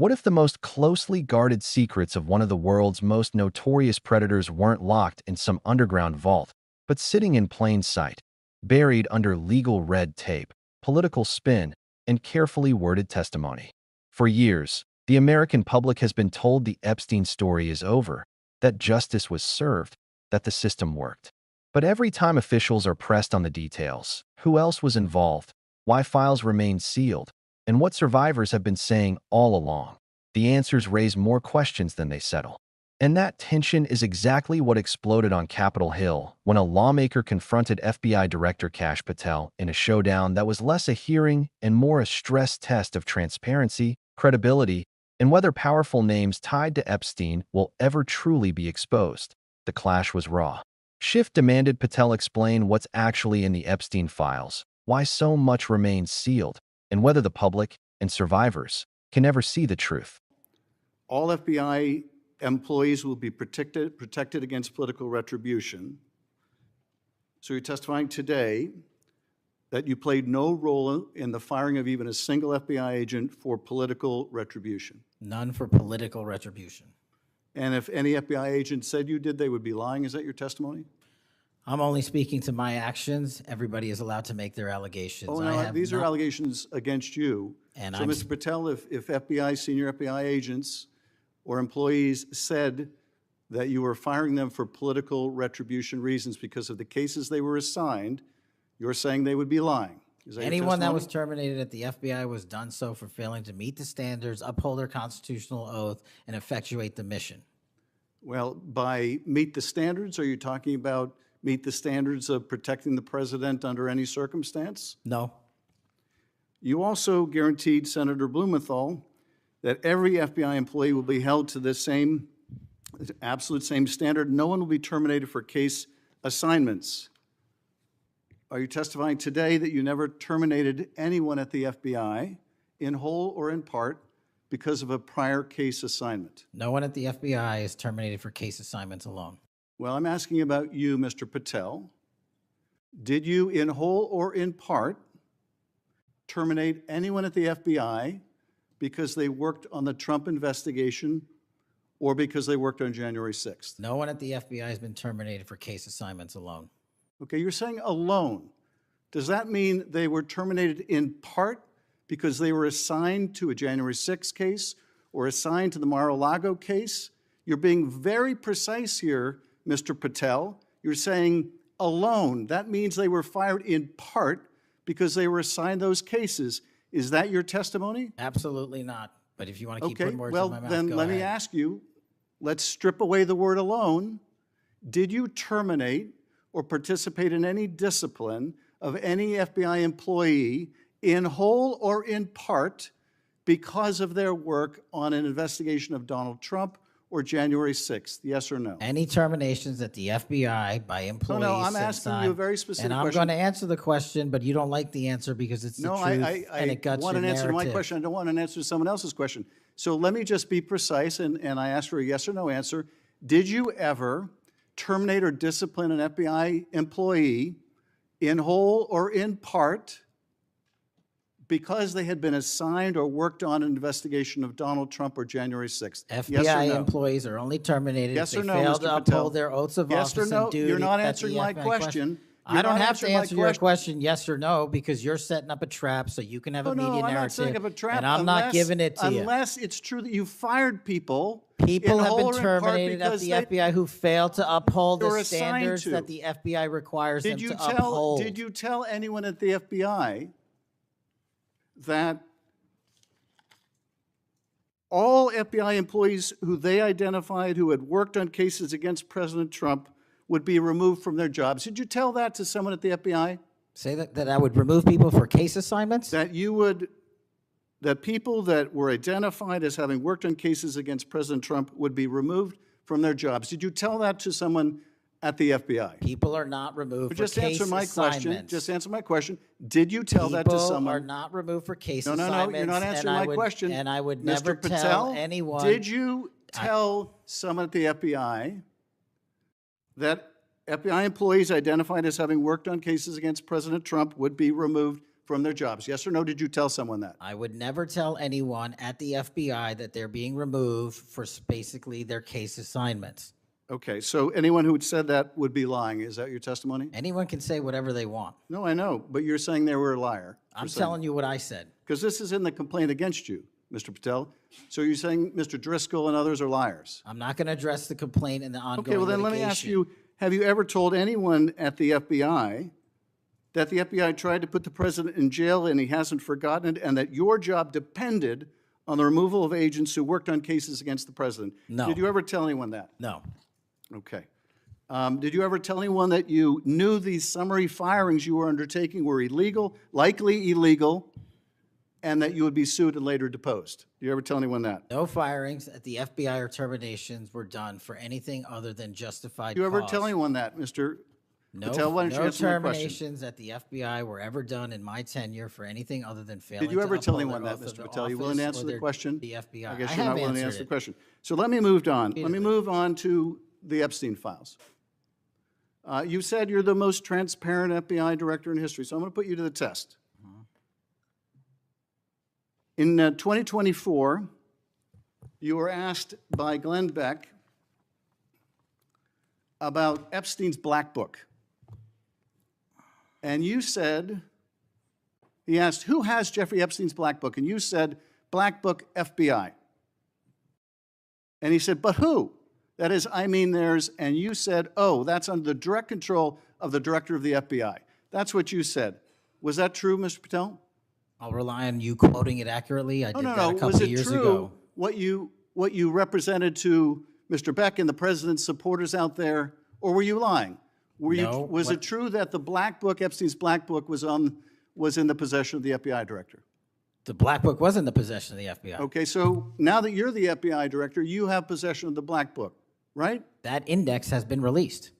What if the most closely guarded secrets of one of the world's most notorious predators weren't locked in some underground vault, but sitting in plain sight, buried under legal red tape, political spin, and carefully worded testimony? For years, the American public has been told the Epstein story is over, that justice was served, that the system worked. But every time officials are pressed on the details, who else was involved, why files remain sealed, and what survivors have been saying all along, the answers raise more questions than they settle. And that tension is exactly what exploded on Capitol Hill when a lawmaker confronted FBI Director Patel in a showdown that was less a hearing and more a stress test of transparency, credibility, and whether powerful names tied to Epstein will ever truly be exposed. The clash was raw. Schiff demanded Patel explain what's actually in the Epstein files, why so much remains sealed, and whether the public and survivors can ever see the truth. All FBI employees will be protected against political retribution. So you're testifying today that you played no role in the firing of even a single FBI agent for political retribution. None for political retribution. And if any FBI agent said you did, they would be lying. Is that your testimony? I'm only speaking to my actions. Everybody is allowed to make their allegations. Oh, no, these are allegations against you. And so, Mr. Patel, if FBI, senior FBI agents or employees said that you were firing them for political retribution reasons because of the cases they were assigned, you're saying they would be lying. Is that anyone that was terminated at the FBI was done so for failing to meet the standards, uphold their constitutional oath, and effectuate the mission. Well, by meet the standards, are you talking about meet the standards of protecting the president under any circumstance? No. You also guaranteed Senator Blumenthal that every FBI employee will be held to the same, absolute same standard. No one will be terminated for case assignments. Are you testifying today that you never terminated anyone at the FBI, in whole or in part, because of a prior case assignment? No one at the FBI is terminated for case assignments alone. Well, I'm asking about you, Mr. Patel. Did you, in whole or in part, terminate anyone at the FBI because they worked on the Trump investigation or because they worked on January 6th? No one at the FBI has been terminated for case assignments alone. Okay, you're saying alone. Does that mean they were terminated in part because they were assigned to a January 6th case or assigned to the Mar-a-Lago case? You're being very precise here, Mr. Patel. You're saying alone. That means they were fired in part because they were assigned those cases. Is that your testimony? Absolutely not. But if you want to keep putting words in my mouth, then let me ask you, let's strip away the word alone. Did you terminate or participate in any discipline of any FBI employee in whole or in part because of their work on an investigation of Donald Trump or January 6th? Yes or no? Any terminations at the FBI by employees? No, I'm asking you a very specific question. And I'm going to answer the question, but you don't like the answer because it's the truth and it guts your narrative. I want an answer to my question. I don't want an answer to someone else's question. So let me just be precise, and I ask for a yes or no answer. Did you ever terminate or discipline an FBI employee in whole or in part because they had been assigned or worked on an investigation of Donald Trump or January 6th? FBI employees are only terminated if they fail to uphold their oaths of office and duty. You're not answering my question. I don't have to answer your question yes or no because you're setting up a trap so you can have a media narrative. I'm not setting up a trap. And I'm not giving it to you. Unless it's true that you fired people. People have been terminated at the FBI who failed to uphold the standards that the FBI requires them to uphold. Did you tell anyone at the FBI that all FBI employees who they identified who had worked on cases against President Trump would be removed from their jobs? Did you tell that to someone at the FBI? Say that I would remove people for case assignments? That you would, that people that were identified as having worked on cases against President Trump would be removed from their jobs. Did you tell that to someone at the FBI? People are not removed for case assignments. Just answer my question. Did you tell that to someone? People are not removed for case assignments. No, you're not answering my question. And I would never tell anyone. Did you tell someone at the FBI that FBI employees identified as having worked on cases against President Trump would be removed from their jobs? Yes or no, did you tell someone that? I would never tell anyone at the FBI that they're being removed for basically their case assignments. Okay, so anyone who had said that would be lying. Is that your testimony? Anyone can say whatever they want. No, I know, but you're saying they were a liar. I'm telling you what I said. Because this is in the complaint against you, Mr. Patel. So you're saying Mr. Driscoll and others are liars? I'm not going to address the complaint and the ongoing Okay, well then let me ask litigation. you, have you ever told anyone at the FBI that the FBI tried to put the president in jail and he hasn't forgotten it, and that your job depended on the removal of agents who worked on cases against the president? No. Did you ever tell anyone that? No. Okay. Did you ever tell anyone that you knew these summary firings you were undertaking were illegal, likely illegal, and that you would be sued and later deposed? Did you ever tell anyone that? No firings at the FBI or terminations were done for anything other than justified Did you ever cause. tell anyone that, Mr. No, Patel? Why don't you no answer my question? terminations at the FBI were ever done in my tenure for anything other than failing Did you ever to tell uphold anyone their that, oath of Mr. Patel? You willing to office answer or the question? The FBI. I guess I you're have not willing to answered answer the it. question. So let me move on. Let me Repeatedly. move on to the Epstein files. You said you're the most transparent FBI director in history, so I'm going to put you to the test. In 2024, you were asked by Glenn Beck about Epstein's Black Book. And you said, he asked, who has Jeffrey Epstein's Black Book? And you said, Black Book, FBI. And he said, but who? That is, I mean theirs. And you said, oh, that's under the direct control of the director of the FBI. That's what you said. Was that true, Mr. Patel? I'll rely on you quoting it accurately. I did that a couple Was of it years true ago. what you represented to Mr. Beck and the president's supporters out there, or were you lying? No, Was it true that the Black Book, Epstein's Black Book, was in the possession of the FBI director? The Black Book was in the possession of the FBI. Okay, so now that you're the FBI director, you have possession of the Black Book, right? That index has been released.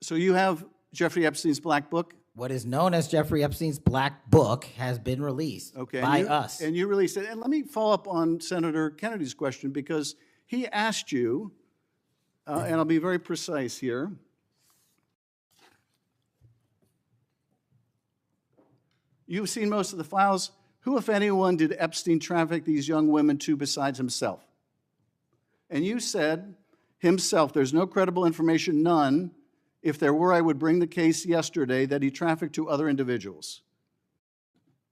So you have Jeffrey Epstein's Black Book? What is known as Jeffrey Epstein's Black Book has been released by us. And you released it. And let me follow up on Senator Kennedy's question, because he asked you, and I'll be very precise here. You've seen most of the files. Who, if anyone, did Epstein traffic these young women to besides himself? And you said, himself. There's no credible information, none. If there were, I would bring the case yesterday that he trafficked to other individuals.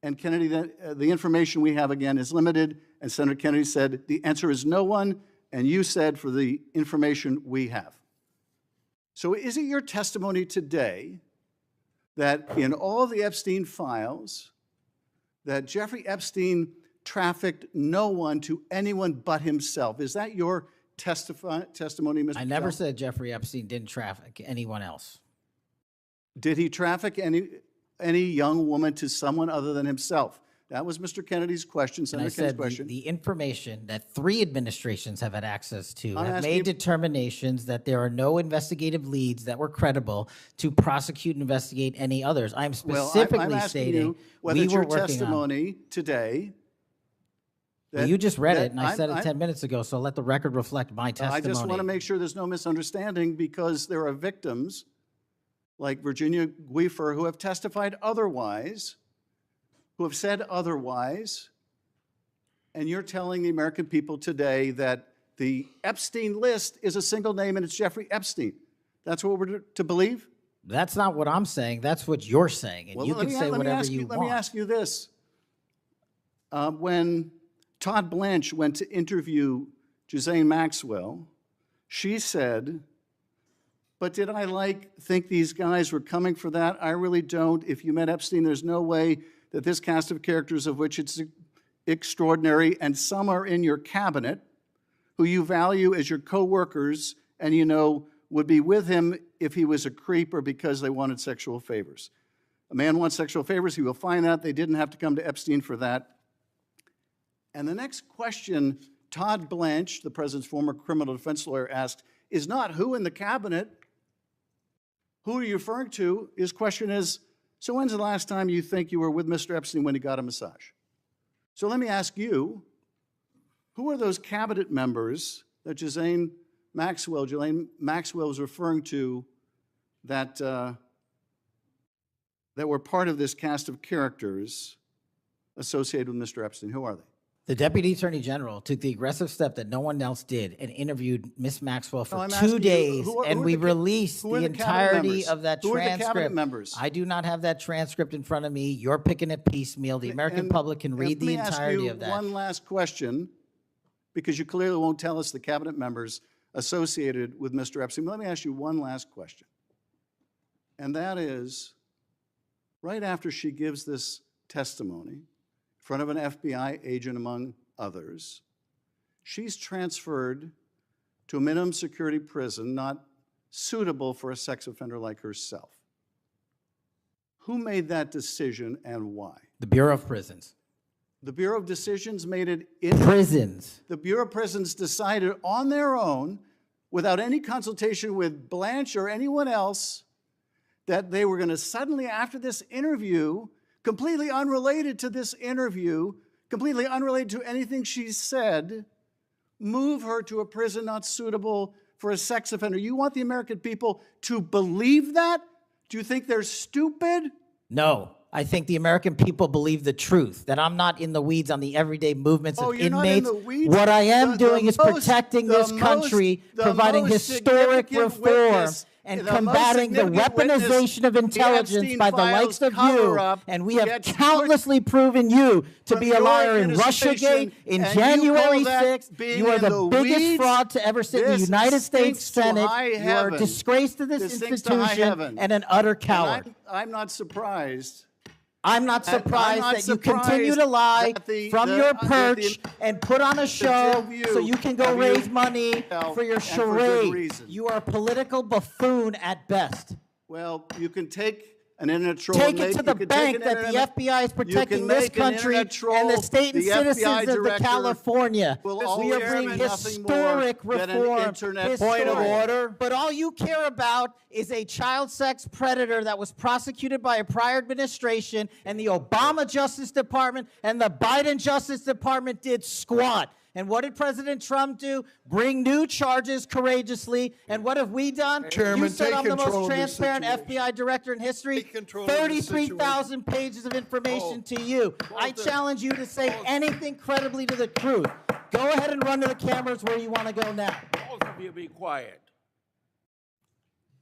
And Kennedy, the information we have, again, is limited. And Senator Kennedy said, the answer is no one. And you said, for the information we have. So is it your testimony today that in all the Epstein files, that Jeffrey Epstein trafficked no one to anyone but himself? Is that your testimony, Mr. I never Patel? said Jeffrey Epstein didn't traffic anyone else. Did he traffic any young woman to someone other than himself? That was Mr. Kennedy's question, And I Senator Kennedy's said question. the information that 3 administrations have had access to I'm have asking made you- determinations that there are no investigative leads that were credible to prosecute and investigate any others. I'm Well, specifically I'm asking stating you whether we it's were your working on. testimony today. Well, you just read that it, and I said it I'm- 10 minutes ago, so let the record reflect my testimony. I just want to make sure there's no misunderstanding, because there are victims like Virginia Guifer who have testified otherwise, who have said otherwise, and you're telling the American people today that the Epstein list is a single name and it's Jeffrey Epstein. That's what we're to believe? That's not what I'm saying. That's what you're saying, and Well, you let can me- say let me whatever ask you Let want. me ask you this. When Todd Blanche went to interview Ghislaine Maxwell, she said, but did I think these guys were coming for that? I really don't. If you met Epstein, there's no way that this cast of characters, of which it's extraordinary, and some are in your cabinet, who you value as your co-workers, and you know would be with him if he was a creep or because they wanted sexual favors. A man wants sexual favors, he will find that. They didn't have to come to Epstein for that. And the next question Todd Blanche, the president's former criminal defense lawyer, asked is not who in the cabinet, who are you referring to? His question is, so when's the last time you think you were with Mr. Epstein when he got a massage? So let me ask you, who are those cabinet members that Ghislaine Maxwell was referring to that that were part of this cast of characters associated with Mr. Epstein? Who are they? The Deputy Attorney General took the aggressive step that no one else did and interviewed Miss Maxwell for I'm 2 asking you, days, who are and we released the cabinet entirety members? of that Who are the cabinet transcript. members? I do not have that transcript in front of me. You're picking it piecemeal. The American And- public can and read the entirety of Let me that. ask you one last question, because you clearly won't tell us the cabinet members associated with Mr. Epstein. Let me ask you one last question. And that is, right after she gives this testimony in front of an FBI agent, among others, she's transferred to a minimum security prison not suitable for a sex offender like herself. Who made that decision and why? The Bureau of Prisons. The Bureau of Decisions made it in Prisons. the Bureau of Prisons decided on their own, without any consultation with Blanche or anyone else, that they were going to suddenly, after this interview, completely unrelated to this interview, completely unrelated to anything she said, move her to a prison not suitable for a sex offender. You want the American people to believe that? Do you think they're stupid? No, I think the American people believe the truth, that I'm not in the weeds on the everyday movements Oh, of you're not in inmates. the weeds? What I am doing is most- protecting this the country, most- the providing most historic significant reform, witness- and the most combating the significant witness weaponization of the intelligence Epstein by the files likes of you. cover-up And we have gets countlessly proven you to from be a your liar in administration, Russiagate, in and you January call that 6th. being You are in the the biggest weeds? fraud to ever sit in the This United States stinks to Senate. high You are a heaven. disgrace to this This stinks to high institution heaven. and an utter And coward. I'm not surprised. I'm not I'm surprised not that you continue surprised to lie that from your perch and put on a show two of you so you can go have raise you money well, for your and for good charade. reason. You are a political buffoon at best. Well, you can take an internet troll. Take and it to you the can take bank an that the internet- FBI is you protecting can this make an country internet troll, and the state and the FBI citizens of the director California. will We always are be bringing nothing more historic than an reform. internet Point of troll. order. But all you care about is a child sex predator that was prosecuted by a prior administration, and the Obama Justice Department and the Biden Justice Department did squat. And what did President Trump do? Bring new charges courageously. And what have we done? Chairman, You said take I'm the control most of this transparent situation. FBI director in history. Take control of this 33,000 pages of information to you. I the- challenge you to say anything credibly to the truth. Go ahead and run to the cameras where you want to go now. Both of you be quiet.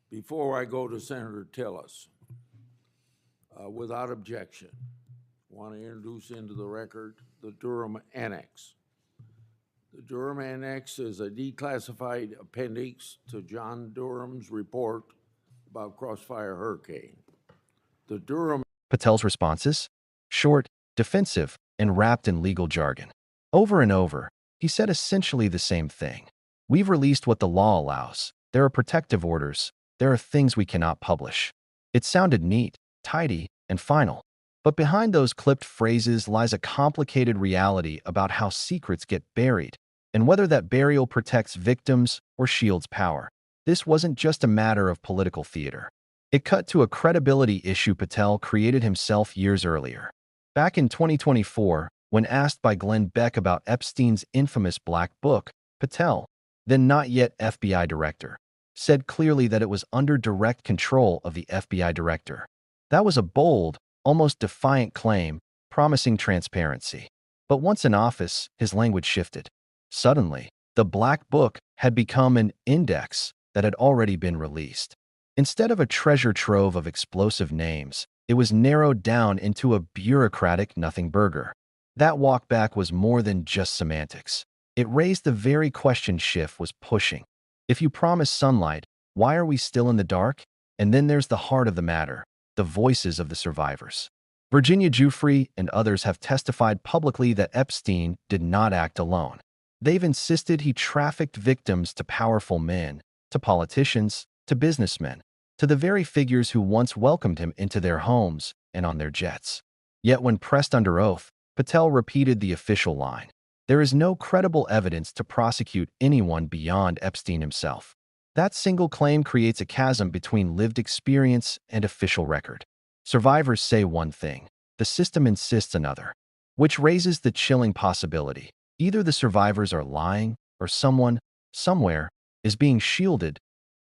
Before I go to Senator Tillis, without objection, want to introduce into the record the Durham Annex. The Durham Annex is a declassified appendix to John Durham's report about Crossfire Hurricane. The Durham Patel's responses? Short, defensive, and wrapped in legal jargon. Over and over, he said essentially the same thing. We've released what the law allows. There are protective orders. There are things we cannot publish. It sounded neat, tidy, and final. But behind those clipped phrases lies a complicated reality about how secrets get buried, and whether that burial protects victims or shields power. This wasn't just a matter of political theater. It cut to a credibility issue Patel created himself years earlier. Back in 2024, when asked by Glenn Beck about Epstein's infamous Black Book, Patel, then not yet FBI director, said clearly that it was under direct control of the FBI director. That was a bold, almost defiant claim, promising transparency. But once in office, his language shifted. Suddenly, the Black Book had become an index that had already been released. Instead of a treasure trove of explosive names, it was narrowed down into a bureaucratic nothing burger. That walk back was more than just semantics. It raised the very question Schiff was pushing. If you promise sunlight, why are we still in the dark? And then there's the heart of the matter, the voices of the survivors. Virginia Giuffre and others have testified publicly that Epstein did not act alone. They've insisted he trafficked victims to powerful men, to politicians, to businessmen, to the very figures who once welcomed him into their homes and on their jets. Yet when pressed under oath, Patel repeated the official line. There is no credible evidence to prosecute anyone beyond Epstein himself. That single claim creates a chasm between lived experience and official record. Survivors say one thing, the system insists another, which raises the chilling possibility. Either the survivors are lying, or someone, somewhere, is being shielded.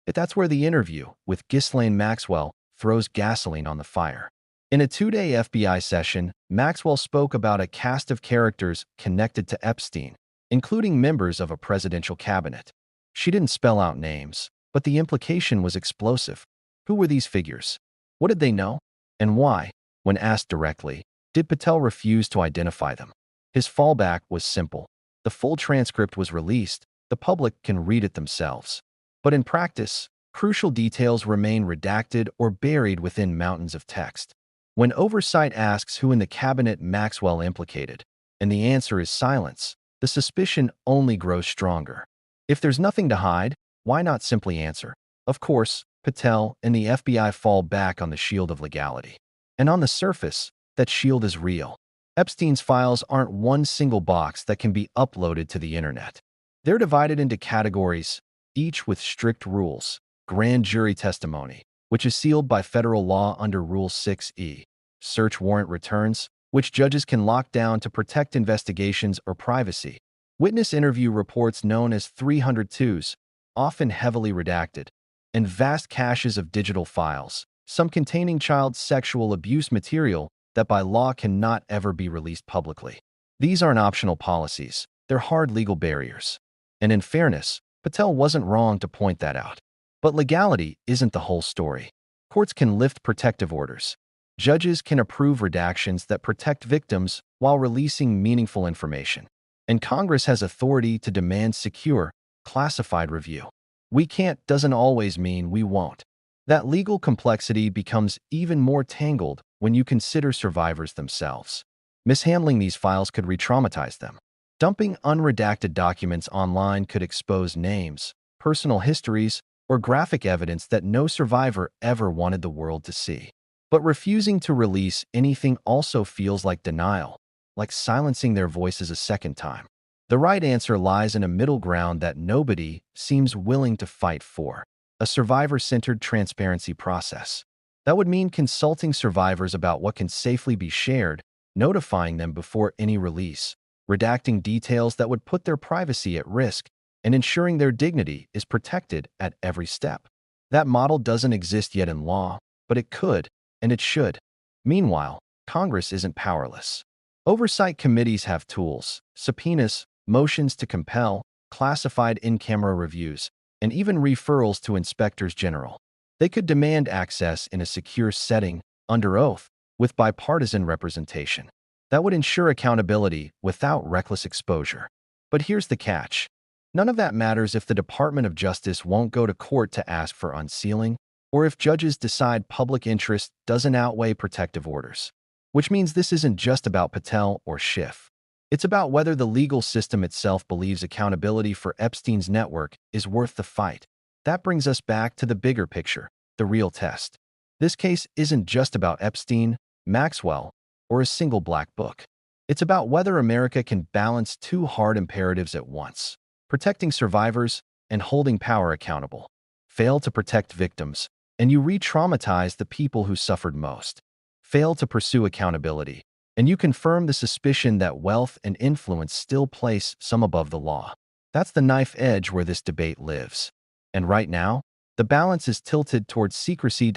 But that's where the interview with Ghislaine Maxwell throws gasoline on the fire. In a two-day FBI session, Maxwell spoke about a cast of characters connected to Epstein, including members of a presidential cabinet. She didn't spell out names, but the implication was explosive. Who were these figures? What did they know? And why? When asked directly, did Patel refuse to identify them? His fallback was simple. The full transcript was released. The public can read it themselves. But in practice, crucial details remain redacted or buried within mountains of text. When oversight asks who in the cabinet Maxwell implicated, and the answer is silence, the suspicion only grows stronger. If there's nothing to hide, why not simply answer? Of course, Patel and the FBI fall back on the shield of legality. And on the surface, that shield is real. Epstein's files aren't one single box that can be uploaded to the internet. They're divided into categories, each with strict rules. Grand jury testimony, which is sealed by federal law under Rule 6E. Search warrant returns, which judges can lock down to protect investigations or privacy. Witness interview reports known as 302s, often heavily redacted. And vast caches of digital files, some containing child sexual abuse material that by law cannot ever be released publicly. These aren't optional policies, they're hard legal barriers. And in fairness, Patel wasn't wrong to point that out. But legality isn't the whole story. Courts can lift protective orders. Judges can approve redactions that protect victims while releasing meaningful information. And Congress has authority to demand secure, classified review. We can't doesn't always mean we won't. That legal complexity becomes even more tangled when you consider survivors themselves. Mishandling these files could re-traumatize them. Dumping unredacted documents online could expose names, personal histories, or graphic evidence that no survivor ever wanted the world to see. But refusing to release anything also feels like denial, like silencing their voices a second time. The right answer lies in a middle ground that nobody seems willing to fight for: a survivor-centered transparency process. That would mean consulting survivors about what can safely be shared, notifying them before any release, redacting details that would put their privacy at risk, and ensuring their dignity is protected at every step. That model doesn't exist yet in law, but it could, and it should. Meanwhile, Congress isn't powerless. Oversight committees have tools: subpoenas, motions to compel, classified in-camera reviews, and even referrals to inspectors general. They could demand access in a secure setting, under oath, with bipartisan representation. That would ensure accountability without reckless exposure. But here's the catch. None of that matters if the Department of Justice won't go to court to ask for unsealing, or if judges decide public interest doesn't outweigh protective orders. Which means this isn't just about Patel or Schiff. It's about whether the legal system itself believes accountability for Epstein's network is worth the fight. That brings us back to the bigger picture, the real test. This case isn't just about Epstein, Maxwell, or a single black book. It's about whether America can balance two hard imperatives at once: protecting survivors and holding power accountable. Fail to protect victims, and you re-traumatize the people who suffered most. Fail to pursue accountability, and you confirm the suspicion that wealth and influence still place some above the law. That's the knife edge where this debate lives. And right now, the balance is tilted towards secrecy.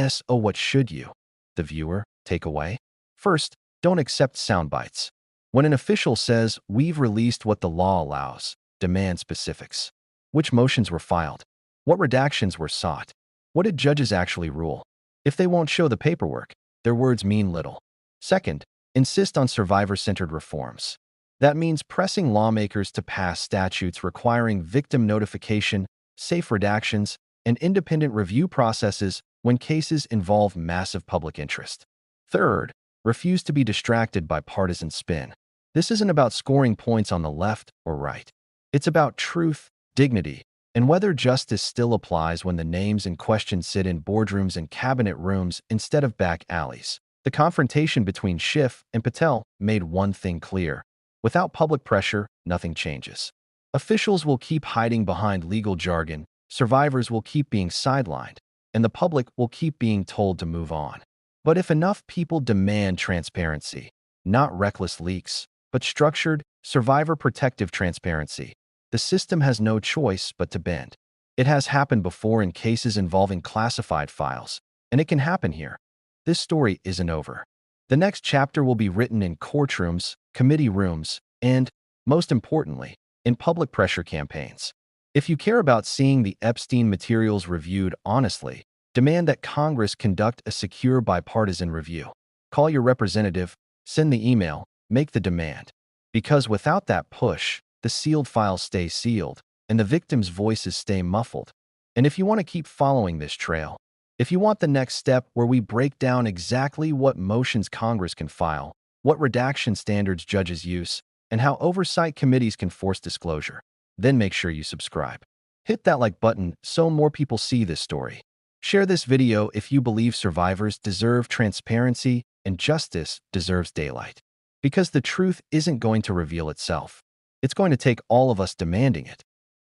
So what should you, the viewer, take away? First, don't accept sound bites. When an official says, "We've released what the law allows," demand specifics. Which motions were filed? What redactions were sought? What did judges actually rule? If they won't show the paperwork, their words mean little. Second, insist on survivor-centered reforms. That means pressing lawmakers to pass statutes requiring victim notification, safe redactions, and independent review processes when cases involve massive public interest. Third, refuse to be distracted by partisan spin. This isn't about scoring points on the left or right. It's about truth, dignity, and whether justice still applies when the names in question sit in boardrooms and cabinet rooms instead of back alleys. The confrontation between Schiff and Patel made one thing clear: without public pressure, nothing changes. Officials will keep hiding behind legal jargon, survivors will keep being sidelined, and the public will keep being told to move on. But if enough people demand transparency, not reckless leaks, but structured, survivor-protective transparency, the system has no choice but to bend. It has happened before in cases involving classified files, and it can happen here. this story isn't over. The next chapter will be written in courtrooms, committee rooms, and, most importantly, in public pressure campaigns. If you care about seeing the Epstein materials reviewed honestly, demand that Congress conduct a secure bipartisan review. Call your representative, send the email, make the demand. Because without that push, the sealed files stay sealed, and the victims' voices stay muffled. And if you want to keep following this trail, if you want the next step where we break down exactly what motions Congress can file, what redaction standards judges use, and how oversight committees can force disclosure, then make sure you subscribe. Hit that like button so more people see this story. Share this video if you believe survivors deserve transparency and justice deserves daylight. Because the truth isn't going to reveal itself. It's going to take all of us demanding it.